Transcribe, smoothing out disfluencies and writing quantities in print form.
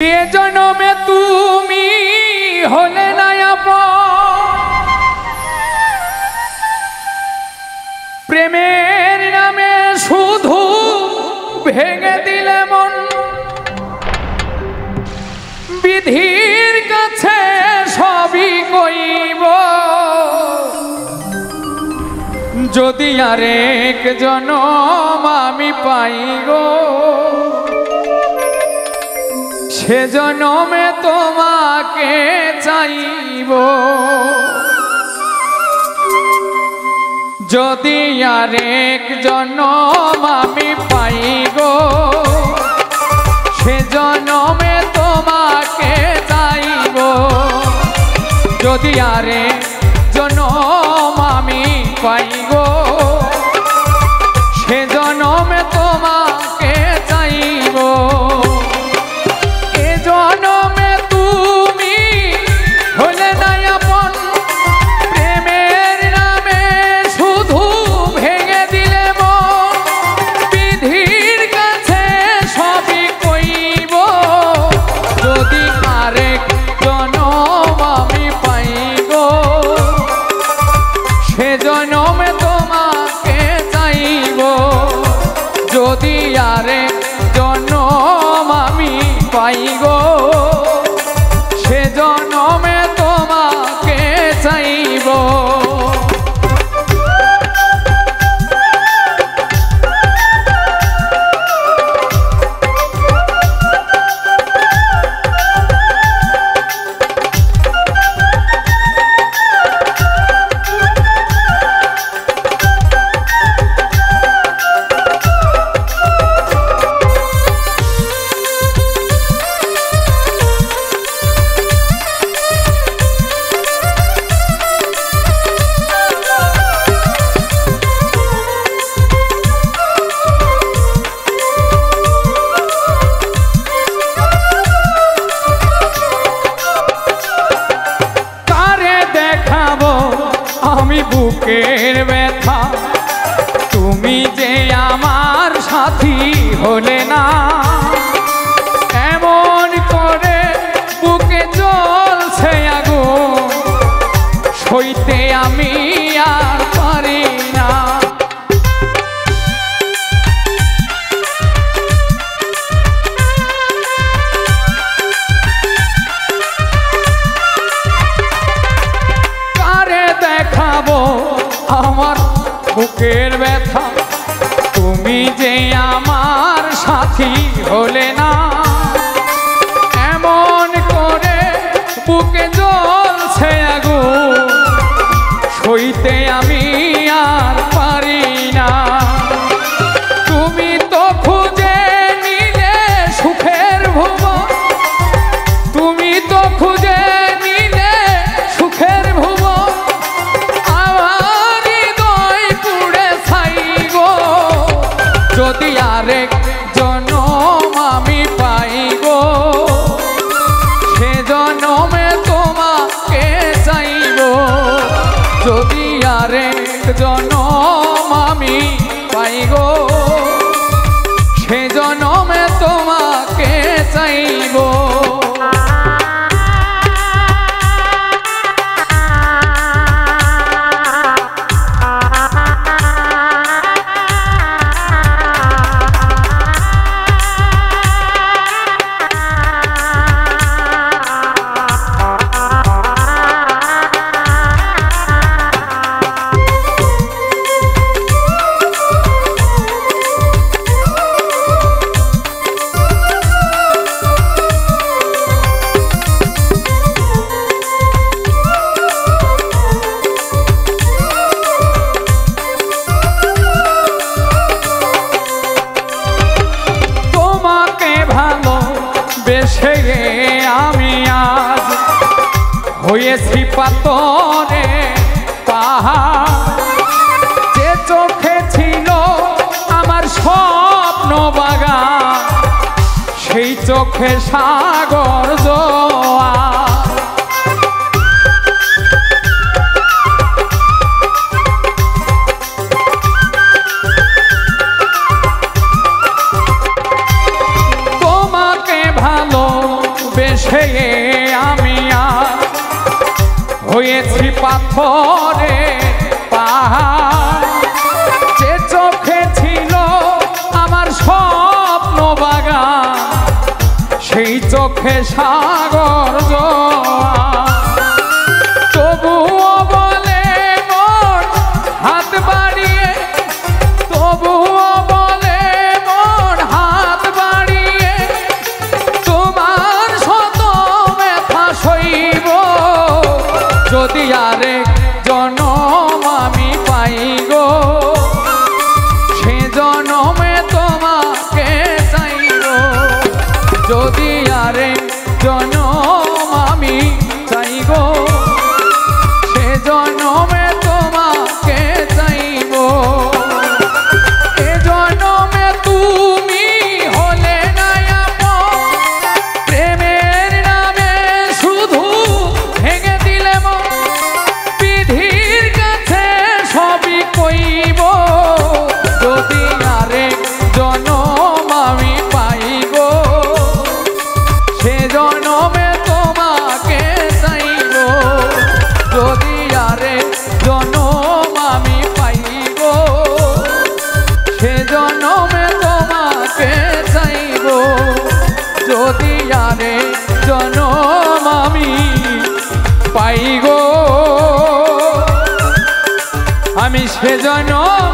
এ জন্মে তুমি হলে না আপন, প্রেমের নামে শুধু ভেঙে দিলে মন। বিধির কাছে সবই কইব, যদি আরেক জনম আমি পাই গো, সে জনমে তোমাকে চাইব। যদি আরেক জনম আমি পাই গো, সে জনমে তোমাকে চাইব। যদি আরেক জনম আমি পাই গো, সে জনমে তোমাকে চাইব। জনমে তুমি হলে না আপন, প্রেমের নামে শুধু ভেঙে দিলে মন। বিধির কাছে সবই কইব, যদি আরেক জনম আমি পাই গো, সে জনমে তোমাকে চাইব। যদি আরেক জনম আমি পাই গো, সে জনমে তোমাকে চাইব। আমি বুকের ব্যথা, তুমি যে আমার সাথী হলে না। এমন করে বুকে জ্বলছে আগুন, সইতে আমি আর পারি না। আমার বুকের ব্যথা, তুমি যে আমার সাথী হলে না। এমন করে বুকে জ্বলছে আগুন, সইতে আমি আর পারি না। তুমি তো খুঁজে নিলে সুখের ভুবন, তুমি তো খুঁজে নিলে সুখের ভুবন। যদি আরেক জনম আমি পাই গো, সে জনমে তোমাকে চাইব। যদি আরেক জনম আমি পাই গো, সে জনমে তোমাকে চাইব। বেশে আমি আজ হয়েছি পাথরে পাহাড়। যে চোখে ছিল আমার স্বপ্ন বাগান, সেই চোখে সাগর জোয়ার। তোমাকে ভালো বেশে আমি আজ হয়েছি পাথরে পাহাড়। যে চোখে ছিল আমার স্বপ্ন বাগান, সেই চোখে সাগর জোয়ার। তবুও বলে মন হাত বাড়িয়ে, তবুও বলে মন হাত বাড়িয়ে, তোমার শত ব্যথা সইব যদি আরেক জনম আমি পাই গো। সে জনমে তোমাকে চাইব যদি আরেক জনম আমি চাই গো। সে জনমে তোমাকে চাইব। এ জনমে তুমি হলে না আপন, প্রেমের নামে শুধু ভেঙে দিলে মন। বিধির কাছে সবই কইব যদি আরেক জনম আমি পাই গো। সে জনমে তোমাকে চাইব যদি আরেক জনম আমি পাই গো। সে জনমে তোমাকে চাইব যদি আরেক জনম আমি পাই গো। আমি সে জনম